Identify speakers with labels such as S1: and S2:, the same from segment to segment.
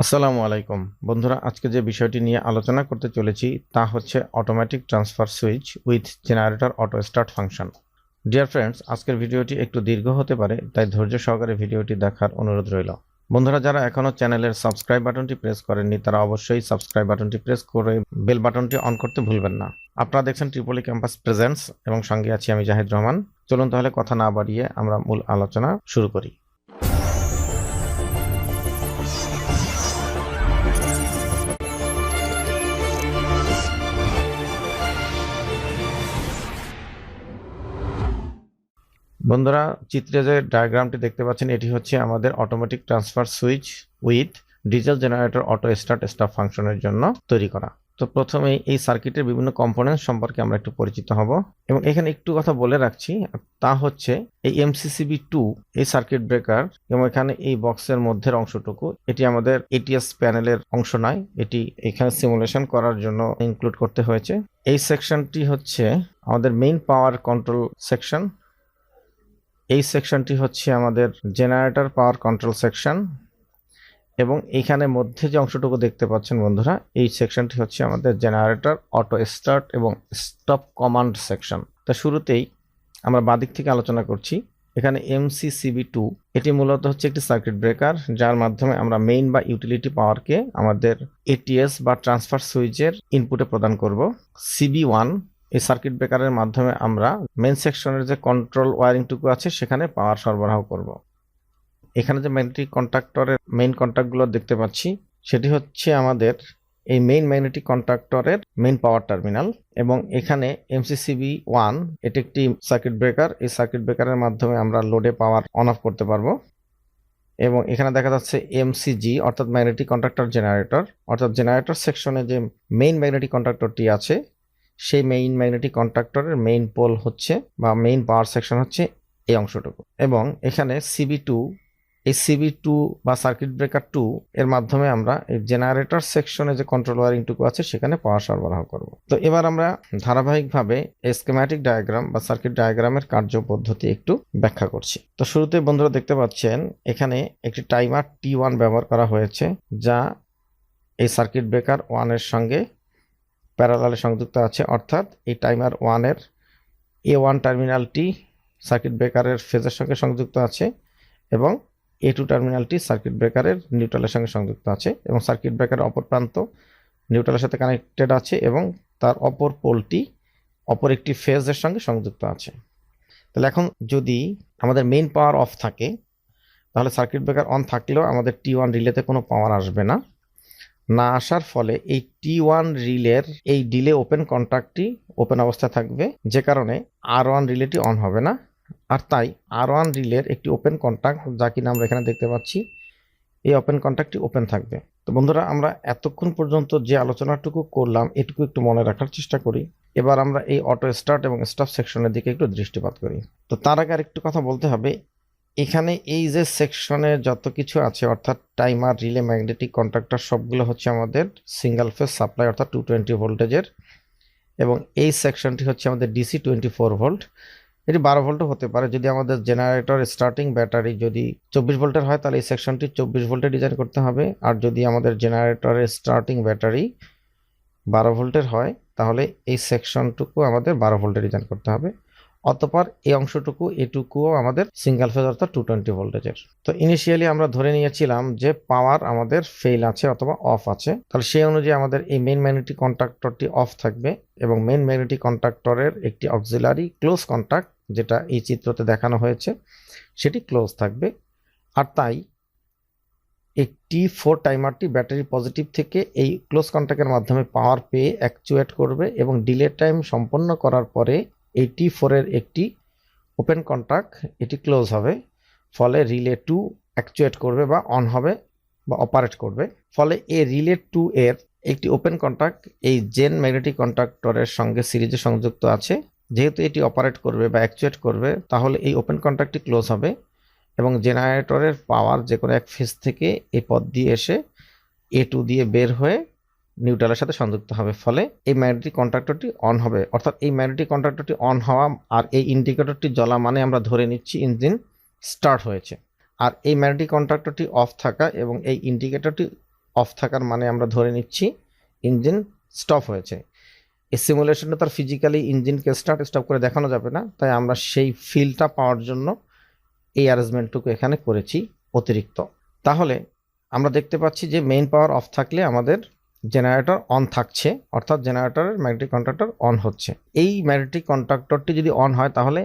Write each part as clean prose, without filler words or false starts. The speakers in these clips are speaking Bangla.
S1: আসসালামু আলাইকুম বন্ধুরা, আজকে যে বিষয়টি নিয়ে আলোচনা করতে চলেছি তা হচ্ছে automatic transfer switch with generator auto start function. Dear friends, আজকের ভিডিওটি একটু দীর্ঘ হতে পারে, তাই ধৈর্য সহকারে ভিডিওটি দেখার অনুরোধ রইল। বন্ধুরা, যারা এখনও চ্যানেলের সাবস্ক্রাইব বাটনটি প্রেস করেননি তারা অবশ্যই সাবস্ক্রাইব বাটনটি প্রেস করে বেল বাটনটি অন করতে ভুলবেন না। আপনারা দেখছেন ট্রিপলি ক্যাম্পাস প্রেজেন্টস এবং সঙ্গে আছি আমি জাহিদ রহমান। চলুন তাহলে কথা না বাড়িয়ে আমরা মূল আলোচনা শুরু করি। বন্ধুরা, চিত্রে যে ডায়াগ্রামটি দেখতে পাচ্ছেন এটি হচ্ছে আমাদের automatic transfer switch with diesel generator auto start ফাংশনের জন্য তৈরি করা। তো প্রথমেই এই সার্কিটের বিভিন্ন কম্পোনেন্টস সম্পর্কে আমরা একটু পরিচিত হব এবং এখানে একটু কথা বলে রাখছি, তা হচ্ছে এই MCCB2 এই সার্কিট ব্রেকার এবং এখানে এই বক্সের মধ্যের অংশটুকু এটি আমাদের ATS প্যানেলের অংশ নয়, এটি এখানে সিমুলেশন করার জন্য ইনক্লুড করতে হয়েছে। এই সেকশনটি হচ্ছে আমাদের মেইন পাওয়ার কন্ট্রোল সেকশন। এই সেকশনটি হচ্ছে আমাদের জেনারেটর পাওয়ার কন্ট্রোল সেকশন এবং এইখানে মধ্যে যে অংশটুকু দেখতে পাচ্ছেন বন্ধুরা, এই সেকশনটি হচ্ছে আমাদের জেনারেটর অটো স্টার্ট এবং স্টপ কমান্ড সেকশন। তা শুরুতেই আমরা বাদিক থেকে আলোচনা করছি। এখানে MCCB2 এটি মূলত হচ্ছে একটি সার্কিট ব্রেকার, যার মাধ্যমে আমরা মেইন বা ইউটিলিটি পাওয়ারকে আমাদের ATS বা ট্রান্সফার সুইচের ইনপুটে প্রদান করব। CB1 এই সার্কিট ব্রেকারের মাধ্যমে আমরা মেইন সেকশনের যে কন্ট্রোল ওয়ারিংটুকু আছে সেখানে পাওয়ার সরবরাহ করব। এখানে যে ম্যাগনেটিক কন্ট্রাক্টরের মেইন কন্ট্যাক্টগুলো দেখতে পাচ্ছি সেটি হচ্ছে আমাদের এই মেইন ম্যাগনেটিক কন্ট্রাক্টরের মেইন পাওয়ার টার্মিনাল এবং এখানে MCCB1 এটি একটি সার্কিট ব্রেকার। এই সার্কিট ব্রেকারের মাধ্যমে আমরা লোডে পাওয়ার অন অফ করতে পারবো এবং এখানে দেখা যাচ্ছে MCG অর্থাৎ ম্যাগনেটিক কন্ট্রাক্টর জেনারেটর, অর্থাৎ জেনারেটর সেকশনে যে মেইন ম্যাগনেটিক কন্ট্রাক্টরটি আছে সেই মেইন ম্যাগনেটিক কন্ট্রাক্টরের মেইন পোল হচ্ছে বা মেইন পাওয়ার সেকশন হচ্ছে এই অংশটুকু এবং এখানে CB2 এই CB2 বা সার্কিট ব্রেকার 2 এর মাধ্যমে আমরা এই জেনারেটর সেকশনে যে কন্ট্রোল ওয়ারিংটুকু আছে সেখানে পাওয়ার সরবরাহ করব। তো এবার আমরা ধারাবাহিকভাবে এই স্কিম্যাটিক ডায়াগ্রাম বা সার্কিট ডায়াগ্রামের কার্য পদ্ধতি একটু ব্যাখ্যা করছি। তো শুরুতে বন্ধুরা দেখতে পাচ্ছেন এখানে একটি টাইমার T1 ব্যবহার করা হয়েছে, যা এই সার্কিট ব্রেকার 1 এর সঙ্গে প্যারালালে সংযুক্ত আছে, অর্থাৎ এই টাইমার 1 এর A1 টার্মিনালটি সার্কিট ব্রেকারের ফেজের সঙ্গে সংযুক্ত আছে এবং A2 টার্মিনালটি সার্কিট ব্রেকারের নিউট্রালের সঙ্গে সংযুক্ত আছে এবং সার্কিট ব্রেকারের অপর প্রান্ত নিউট্রালের সাথে কানেক্টেড আছে এবং তার অপর পোলটি অপর একটি ফেজের সঙ্গে সংযুক্ত আছে। তাহলে এখন যদি আমাদের মেইন পাওয়ার অফ থাকে তাহলে সার্কিট ব্রেকার অন থাকলেও আমাদের T1 রিলেতে কোনো পাওয়ার আসবে না। না আসার ফলে এই T1 রিলের এই ডিলে ওপেন কন্ট্যাক্টটি ওপেন অবস্থায় থাকবে, যে কারণে R1 রিলেটি অন হবে না। আর তাই R1 রিলের একটি ওপেন কন্ট্যাক্ট, যা কিনা আমরা এখানে দেখতে পাচ্ছি, এই ওপেন কন্ট্যাক্টটি ওপেন থাকবে। তো বন্ধুরা, আমরা এতক্ষণ পর্যন্ত যে আলোচনাটুকু করলাম এটুকু একটু মনে রাখার চেষ্টা করি। এবার আমরা এই অটো স্টার্ট এবং স্টপ সেকশনের দিকে একটু দৃষ্টিপাত করি। তো তার আগে আরেকটু কথা বলতে হবে, এখানে এই যে সেকশনে যত কিছু আছে অর্থাৎ টাইমার, রিলে, ম্যাগনেটিক কন্ট্রাক্টর সবগুলো হচ্ছে আমাদের সিঙ্গেল ফেজ সাপ্লাই অর্থাৎ 220 ভোল্টেজের এবং এই সেকশনটি হচ্ছে আমাদের DC 24 ভোল্ট। এটি 12 ভোল্টও হতে পারে। যদি আমাদের জেনারেটর স্টার্টিং ব্যাটারি যদি 24 ভোল্টের হয় তাহলে এই সেকশনটি 24 ভোল্টে ডিজাইন করতে হবে, আর যদি আমাদের জেনারেটরের স্টার্টিং ব্যাটারি 12 ভোল্টের হয় তাহলে এই সেকশনটুকু আমাদের 12 ভোল্টে ডিজাইন করতে হবে। অতঃপর এই অংশটুকু এটুকুও আমাদের সিঙ্গেল ফেজ অর্থাৎ 220 ভোল্টেজের। তো ইনিশিয়ালি আমরা ধরে নিয়েছিলাম যে পাওয়ার আমাদের ফেল আছে অথবা অফ আছে, তাহলে সেই অনুযায়ী আমাদের এই মেইন ম্যাগনেটিক কন্ট্রাক্টরটি অফ থাকবে এবং মেইন ম্যাগনেটিক কন্ট্রাক্টরের একটি অক্সিলারি ক্লোজ কন্ট্যাক্ট, যেটা এই চিত্রতে দেখানো হয়েছে, সেটি ক্লোজ থাকবে। আর তাই এই T4 টাইমারটি ব্যাটারি পজিটিভ থেকে এই ক্লোজ কন্ট্যাক্টের মাধ্যমে পাওয়ার পেয়ে অ্যাকচুয়েট করবে এবং ডিলে টাইম সম্পন্ন করার পরে এই T4 এর একটি ওপেন কন্ট্যাক্ট এটি ক্লোজ হবে, ফলে রিলে 2 অ্যাকচুয়েট করবে বা অন হবে বা অপারেট করবে। ফলে এই রিলে 2 এর একটি ওপেন কন্ট্যাক্ট এই জেন ম্যাগনেটিক কন্ট্রাক্টরের সঙ্গে সিরিজে সংযুক্ত আছে। যেহেতু এটি অপারেট করবে বা অ্যাকচুয়েট করবে তাহলে এই ওপেন কন্ট্যাক্টটি ক্লোজ হবে এবং জেনারেটরের পাওয়ার যে কোনো এক ফেজ থেকে এই পথ দিয়ে এসে A2 দিয়ে বের হয়ে নিউট্রালের সাথে সংযুক্ত হবে, ফলে এই ম্যাগনেটিক কন্ট্রাক্টরটি অন হবে। অর্থাৎ এই ম্যাগনেটিক কন্ট্রাক্টরটি অন হওয়া আর এই ইন্ডিকেটরটি জ্বলা মানে আমরা ধরে নিচ্ছি ইঞ্জিন স্টার্ট হয়েছে। আর এই ম্যাগনেটিক কন্ট্রাক্টরটি অফ থাকা এবং এই ইন্ডিকেটরটি অফ থাকার মানে আমরা ধরে নিচ্ছি ইঞ্জিন স্টপ হয়েছে। এই সিমুলেশনে তার ফিজিক্যালি ইঞ্জিনকে স্টার্ট স্টপ করে দেখানো যাবে না, তাই আমরা সেই ফিলটা পাওয়ার জন্য এই অ্যারেঞ্জমেন্টটুকু এখানে করেছি অতিরিক্ত। তাহলে আমরা দেখতে পাচ্ছি যে মেইন পাওয়ার অফ থাকলে আমাদের জেনারেটর অন থাকছে, অর্থাৎ জেনারেটরের ম্যাগনেটিক কন্ট্যাক্টর অন হচ্ছে। এই ম্যাগনেটিক কন্ট্যাক্টরটি যদি অন হয় তাহলে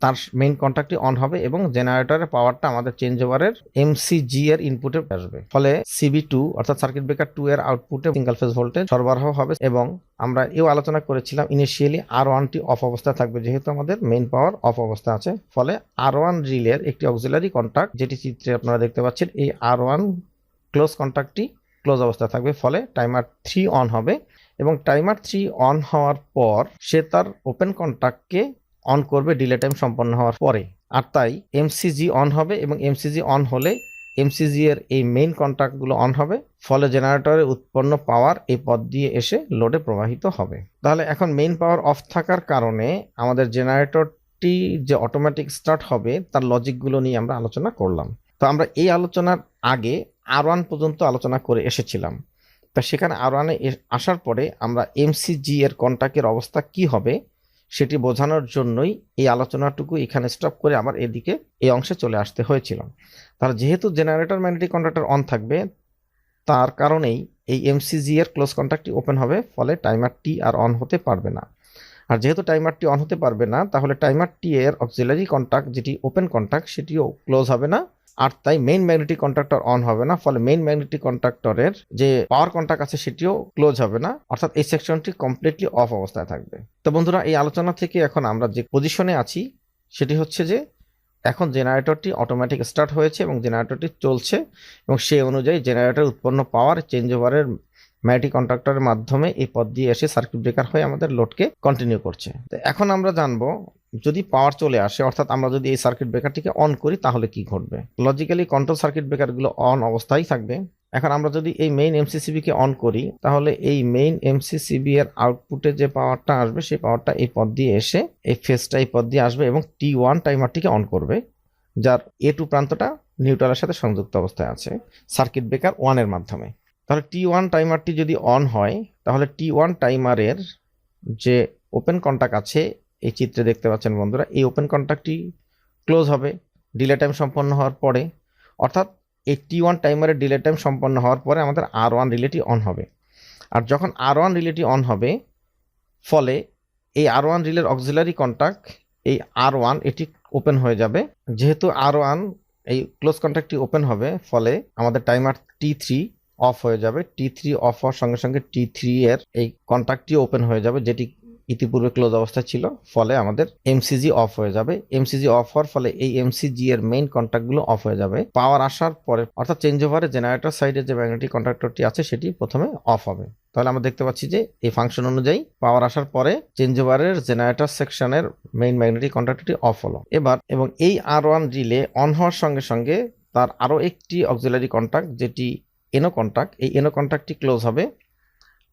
S1: তার মেইন কন্ট্যাক্টটি অন হবে এবং জেনারেটরের পাওয়ারটা আমাদের চেঞ্জ ওভারের এমসিজি এর ইনপুটে আসবে। ফলে সিবি2 অর্থাৎ সার্কিট ব্রেকার 2 এর আউটপুটে সিঙ্গেল ফেজ ভোল্টেজ সরবরাহ হবে এবং আমরা এও আলোচনা করেছিলাম ইনিশিয়ালি R1টি অফ অবস্থায় থাকবে, যেহেতু আমাদের মেইন পাওয়ার অফ অবস্থা আছে। ফলে R1 রিলের একটি অক্সিলারি কন্ট্যাক্ট, যেটি চিত্রে আপনারা দেখতে পাচ্ছেন, এই R1 ক্লোজ কন্ট্যাক্টটি ক্লোজ অবস্থায় থাকবে। ফলে টাইমার 3 অন হবে এবং টাইমার 3 অন হওয়ার পর সে তার ওপেন কন্ট্যাক্টকে অন করবে ডিলে টাইম সম্পন্ন হওয়ার পরে। আর তাই এমসিজি অন হবে এবং এমসিজি অন হলে এমসিজি এর এই মেইন কন্ট্যাক্টগুলো অন হবে। ফলে জেনারেটরের উৎপন্ন পাওয়ার এই পথ দিয়ে এসে লোডে প্রবাহিত হবে। তাহলে এখন মেইন পাওয়ার অফ থাকার কারণে আমাদের জেনারেটরটি যে অটোমেটিক স্টার্ট হবে তার লজিকগুলো নিয়ে আমরা আলোচনা করলাম। তো আমরা এই আলোচনার আগে R1 পর্যন্ত আলোচনা করে এসেছিলাম। তা সেখানে R1 এ আসার পরে আমরা এমসিজি এর কন্ট্যাক্টের অবস্থা কি হবে সেটি বোঝানোর জন্যই এই আলোচনাটুকু এখানে স্টপ করে আবার এদিকে এই অংশে চলে আসতে হয়েছিল। তাহলে যেহেতু জেনারেটর ম্যাগনেটিক কন্ট্যাক্টর অন থাকবে, তার কারণেই এই এমসিজি এর ক্লোজ কন্ট্যাক্টটি ওপেন হবে। ফলে টাইমারটি আর অন হতে পারবে না। আর যেহেতু টাইমারটি অন হতে পারবে না, তাহলে টাইমারটি এর অক্সিলারি কন্ট্যাক্ট যেটি ওপেন কন্ট্যাক্ট সেটিও ক্লোজ হবে না। আর তাই মেইন ম্যাগনেটিক কন্ট্যাক্টর অন হবে না। ফলে মেইন ম্যাগনেটিক কন্ট্যাক্টরের যে পাওয়ার কন্ট্যাক্ট আছে সেটিও ক্লোজ হবে না, অর্থাৎ এই সেকশনটি কমপ্লিটলি অফ অবস্থায় থাকবে। তো বন্ধুরা, এই আলোচনা থেকে এখন আমরা যে পজিশনে আছি সেটি হচ্ছে যে এখন জেনারেটরটি অটোমেটিক স্টার্ট হয়েছে এবং জেনারেটরটি চলছে এবং সেই অনুযায়ী জেনারেটর উৎপন্ন পাওয়ার চেঞ্জ ওভারের ম্যাগনেটিক কন্ট্যাক্টরের মাধ্যমে এই পথ দিয়ে এসে সার্কিট ব্রেকার হয়ে আমাদের লোডকে কন্টিনিউ করছে। তো এখন আমরা জানবো যদি পাওয়ার চলে আসে, অর্থাৎ আমরা যদি এই সার্কিট ব্রেকারটিকে অন করি তাহলে কি ঘটবে। লজিক্যালি কন্ট্রোল সার্কিট ব্রেকারগুলো অন অবস্থায় থাকবে। এখন আমরা যদি এই মেইন এমসিসিবি কে অন করি তাহলে এই মেইন এমসিসিবি এর আউটপুটে যে পাওয়ারটা আসবে সেই পাওয়ারটা এই পথ দিয়ে এসে এই ফেজটা এই পথ দিয়ে আসবে এবং T1 টাইমারটিকে অন করবে, যার A2 প্রান্তটা নিউট্রালের সাথে সংযুক্ত অবস্থায় আছে সার্কিট ব্রেকার 1 এর মাধ্যমে। তাহলে T1 টাইমারটি যদি অন হয় তাহলে T1 টাইমারের যে ওপেন কন্ট্যাক্ট আছে এই চিত্রে দেখতে পাচ্ছেন বন্ধুরা, এই ওপেন কন্ট্যাক্টটি ক্লোজ হবে ডিলে টাইম সম্পন্ন হওয়ার পরে। অর্থাৎ এই T1 টাইমারের ডিলে টাইম সম্পন্ন হওয়ার পরে আমাদের R1 রিলেটি অন হবে। আর যখন R1 রিলেটি অন হবে, ফলে এই R1 রিলের অক্সিলারি কন্ট্যাক্ট এই R1 এটি ওপেন হয়ে যাবে। যেহেতু R1 এই ক্লোজ কন্ট্যাক্টটি ওপেন হবে, ফলে আমাদের টাইমার T3 অফ হয়ে যাবে। T3 অফ হওয়ার সঙ্গে সঙ্গে T3 এর এই কন্ট্যাক্টটি ওপেন হয়ে যাবে, যেটি ইতিপূর্বে ক্লোজ অবস্থায় ছিল। ফলে আমাদের এমসিজি অফ হয়ে যাবে। এমসিজি অফ হওয়ার ফলে এই এমসিজি এর মেইন কন্ট্যাক্টগুলো অফ হয়ে যাবে। পাওয়ার আসার পরে, অর্থাৎ চেঞ্জ ওভারে জেনারেটর সাইডে যে ম্যাগনেটিক কন্ট্যাক্টরটি আছে সেটি প্রথমে অফ হবে। তাহলে আমরা দেখতে পাচ্ছি যে এই ফাংশন অনুযায়ী পাওয়ার আসার পরে চেঞ্জ ওভারের জেনারেটর সেকশনের মেইন ম্যাগনেটিক কন্ট্যাক্টরটি অফ হলো। এবার এবং এই R1 রিলে অন হওয়ার সঙ্গে সঙ্গে তার আরও একটি অক্সিলারি কন্ট্যাক্ট যেটি এনো কন্ট্যাক্ট, এই এনো কন্ট্যাক্টটি ক্লোজ হবে।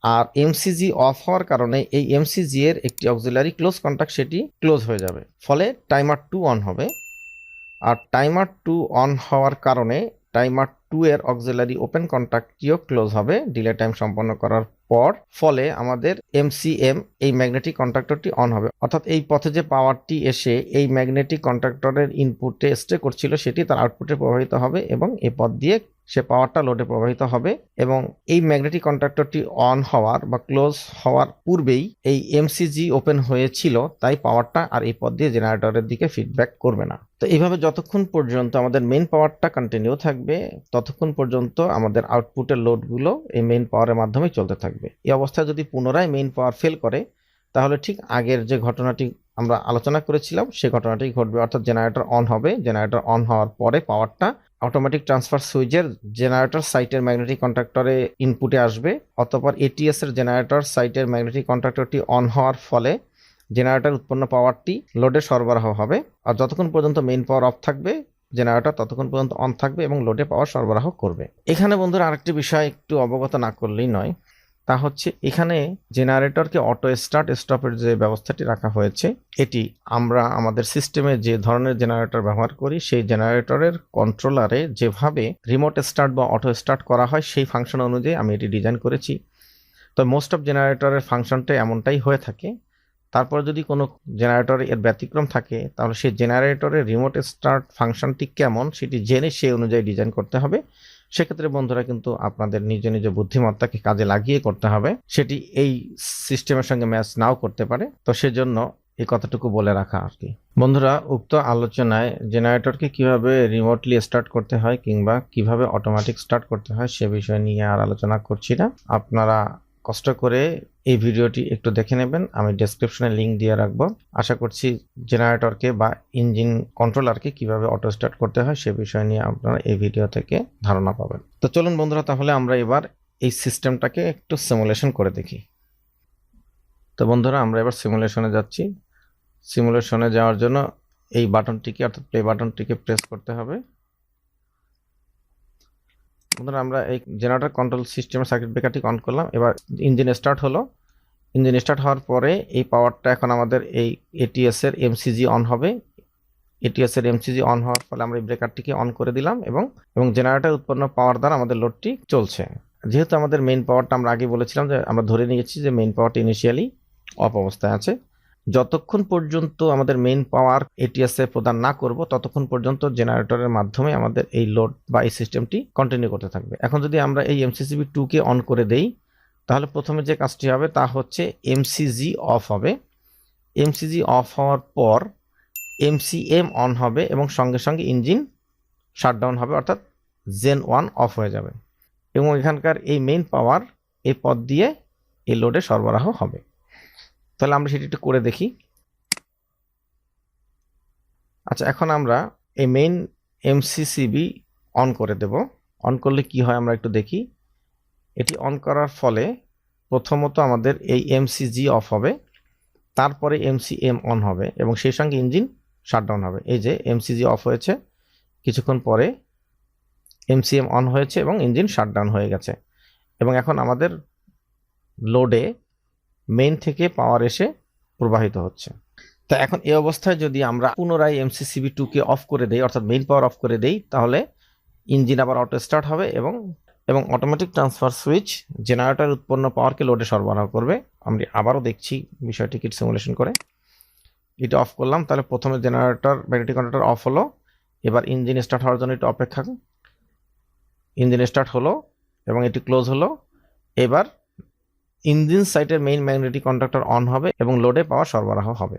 S1: আর এমসিজি অফ হওয়ার কারণে এই এমসিজি এর একটি অক্সিলারি ক্লোজ কন্ট্যাক্ট সেটি ক্লোজ হয়ে যাবে। ফলে টাইমার 2 অন হবে। আর টাইমার 2 অন হওয়ার কারণে টাইমার 2 এর অক্সিলারি ওপেন কন্ট্যাক্টটিও ক্লোজ হবে ডিলে টাইম সম্পন্ন করার পর। ফলে আমাদের এমসিএম এই ম্যাগনেটিক কন্ট্যাক্টরটি অন হবে, অর্থাৎ এই পথে যে পাওয়ারটি এসে এই ম্যাগনেটিক কন্ট্যাক্টরের ইনপুটে স্টে করছিল সেটি তার আউটপুটে প্রবাহিত হবে এবং এই পথ দিয়ে সে পাওয়ারটা লোডে প্রবাহিত হবে। এবং এই ম্যাগনেটিক কন্ট্যাক্টরটি অন হওয়ার বা ক্লোজ হওয়ার পূর্বেই এই এমসিজি ওপেন হয়েছিল, তাই পাওয়ারটা আর এই পথ দিয়ে জেনারেটরের দিকে ফিডব্যাক করবে না। তো এইভাবে যতক্ষণ পর্যন্ত আমাদের মেইন পাওয়ারটা কন্টিনিউ থাকবে ততক্ষণ পর্যন্ত আমাদের আউটপুটের লোডগুলো এই মেইন পাওয়ারের মাধ্যমে চলতে থাকবে। এই অবস্থায় যদি পুনরায় মেইন পাওয়ার ফেল করে তাহলে ঠিক আগের যে ঘটনাটি আমরা আলোচনা করেছিলাম সেই ঘটনাটি ঘটবে, অর্থাৎ জেনারেটর অন হবে। জেনারেটর অন হওয়ার পরে পাওয়ারটা অটোমেটিক ট্রান্সফার সুইচের জেনারেটর সাইটের ম্যাগনেটিক কন্ট্যাক্টরে ইনপুটে আসবে। অতঃপর ATS এর জেনারেটর সাইটের ম্যাগনেটিক কন্ট্যাক্টরটি অন হওয়ার ফলে জেনারেটর উৎপন্ন পাওয়ারটি লোডে সরবরাহ হবে। আর যতক্ষণ পর্যন্ত মেইন পাওয়ার অফ থাকবে জেনারেটর ততক্ষণ পর্যন্ত অন থাকবে এবং লোডে পাওয়ার সরবরাহ করবে। এখানে বন্ধুরা আরেকটি বিষয় একটু অবগত না করলেই নয়। তা হচ্ছে এখানে জেনারেটরকে অটো স্টার্ট স্টপের যে ব্যবস্থাটি রাখা হয়েছে, এটি আমরা আমাদের সিস্টেমে যে ধরনের জেনারেটর ব্যবহার করি সেই জেনারেটরের কন্ট্রোলারে যেভাবে রিমোট স্টার্ট বা অটো স্টার্ট করা হয় সেই ফাংশন অনুযায়ী আমি এটি ডিজাইন করেছি। তো মোস্ট অফ জেনারেটরের ফাংশনটা এমনটাই হয়ে থাকে। তারপর যদি কোনো জেনারেটরে এর ব্যতিক্রম থাকে তাহলে সেই জেনারেটরের রিমোট স্টার্ট ফাংশনটি কেমন সেটি জেনে সেই অনুযায়ী ডিজাইন করতে হবে। সেক্ষেত্রে বন্ধুরা কিন্তু আপনাদের নিজ নিজ বুদ্ধিমত্তাকে কাজে লাগিয়ে করতে হবে, সেটি এই সিস্টেমের সঙ্গে ম্যাচ নাও করতে পারে। তো সেজন্য এই কথাটুকু বলে রাখা আর কি। বন্ধুরা, উক্ত আলোচনায় জেনারেটরকে কিভাবে রিমোটলি স্টার্ট করতে হয় কিংবা কিভাবে অটোমেটিক স্টার্ট করতে হয় সে বিষয় নিয়ে আর আলোচনা করছি না। আপনারা কষ্ট করে এই ভিডিওটি একটু দেখে নেবেন, আমি ডেসক্রিপশনে লিংক দিয়ে রাখবো। আশা করছি জেনারেটরকে বা ইঞ্জিন কন্ট্রোলারকে কিভাবে অটো স্টার্ট করতে হয় সে বিষয় নিয়ে আপনারা এই ভিডিও থেকে ধারণা পাবেন। তো চলুন বন্ধুরা, তাহলে আমরা এবার এই সিস্টেমটাকে একটু সিমুলেশন করে দেখি। তো বন্ধুরা, আমরা এবার সিমুলেশনে যাচ্ছি। সিমুলেশনে যাওয়ার জন্য এই বাটনটিকে অর্থাৎ প্লে বাটনটিকে প্রেস করতে হবে। বন্ধুরা, আমরা এই জেনারেটর কন্ট্রোল সিস্টেমের সার্কিট ব্রেকারটি অন করলাম। এবার ইঞ্জিন স্টার্ট হলো। ইঞ্জিন স্টার্ট হওয়ার পরে এই পাওয়ারটা এখন আমাদের এই এটিএস এর এমসিজি অন হবে। এটিএস এর এমসিজি অন হওয়ার ফলে আমরা এই ব্রেকারটিকে অন করে দিলাম এবং জেনারেটর উৎপন্ন পাওয়ার দ্বারা আমাদের লোডটি চলছে। যেহেতু আমাদের মেইন পাওয়ারটা আমরা আগে বলেছিলাম যে আমরা ধরে নিয়েছি যে মেইন পাওয়ারটা ইনিশিয়ালি অফ অবস্থায় আছে। যতক্ষণ পর্যন্ত আমাদের মেইন পাওয়ার এটিএস এ প্রদান না করব ততক্ষণ পর্যন্ত জেনারেটরের মাধ্যমে আমাদের এই লোড বা এই সিস্টেমটি কন্টিনিউ করতে থাকবে। এখন যদি আমরা এই এমসিসিবি 2 কে অন করে দেই তাহলে প্রথমে যে কাজটি হবে তা হচ্ছে এমসিজি অফ হবে। এমসিজি অফ হওয়ার পর এমসিএম অন হবে এবং সঙ্গে সঙ্গে ইঞ্জিন শাটডাউন হবে, অর্থাৎ জেন 1 অফ হয়ে যাবে এবং এখানকার এই মেইন পাওয়ার এই পথ দিয়ে এই লোডে সরবরাহ হবে। তাহলে আমরা সেটি একটু করে দেখি। আচ্ছা, এখন আমরা এই মেইন এমসিসিবি অন করে দেব। অন করলে কি হয় আমরা একটু দেখি। এটি অন করার ফলে প্রথমত আমাদের এই এমসিজি অফ হবে, তারপরে এমসিএম অন হবে এবং সেই সঙ্গে ইঞ্জিন শাটডাউন হবে। এই যে এমসিজি অফ হয়েছে, কিছুক্ষণ পরে এমসিএম অন হয়েছে এবং ইঞ্জিন শাটডাউন হয়ে গেছে এবং এখন আমাদের লোডে মেইন থেকে পাওয়ার এসে প্রবাহিত হচ্ছে। তা এখন এই অবস্থায় যদি আমরা পুনরায় এমসিসিবি 2 কে অফ করে দেই অর্থাৎ মেইন পাওয়ার অফ করে দেই তাহলে ইঞ্জিন আবার অটো স্টার্ট হবে এবং অটোমেটিক ট্রান্সফার সুইচ জেনারেটর উৎপন্ন পাওয়ারকে লোডে সরবরাহ করবে। আমরা আবারও দেখছি বিষয়টিকে সিমুলেশন করে। এটা অফ করলাম, তাহলে প্রথমে জেনারেটর ম্যাগনেটিক কন্ট্রোলার অফ হলো। এবার ইঞ্জিন স্টার্ট হওয়ার জন্য একটু অপেক্ষা। ইঞ্জিন স্টার্ট হলো এবং এটি ক্লোজ হলো। এবার ইঞ্জিন সাইটের মেইন ম্যাগনেটিক কন্ট্রাক্টর অন হবে এবং লোডে পাওয়ার সরবরাহ হবে।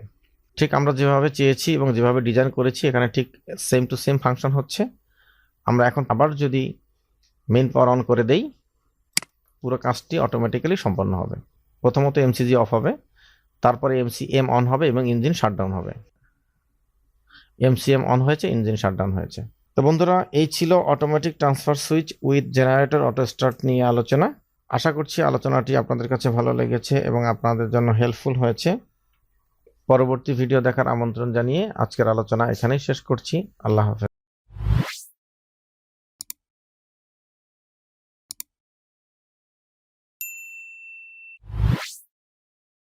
S1: ঠিক আমরা যেভাবে চেয়েছি এবং যেভাবে ডিজাইন করেছি এখানে ঠিক সেম টু সেম ফাংশন হচ্ছে। আমরা এখন আবার যদি মেইন পাওয়ার অন করে দেই পুরো কাজটি অটোমেটিক্যালি সম্পন্ন হবে। প্রথমত এমসিজি অফ হবে, তারপরে এমসিএম অন হবে এবং ইঞ্জিন শাটডাউন হবে। এমসিএম অন হয়েছে, ইঞ্জিন শাটডাউন হয়েছে। তো বন্ধুরা, এই ছিল automatic transfer switch with generator auto start নিয়ে আলোচনা। আশা করছি আলোচনাটি আপনাদের কাছে ভালো লেগেছে এবং আপনাদের জন্য হেল্পফুল হয়েছে। পরবর্তী ভিডিও দেখার আমন্ত্রণ জানিয়ে আজকের আলোচনা এখানেই শেষ করছি। আল্লাহ হাফেজ।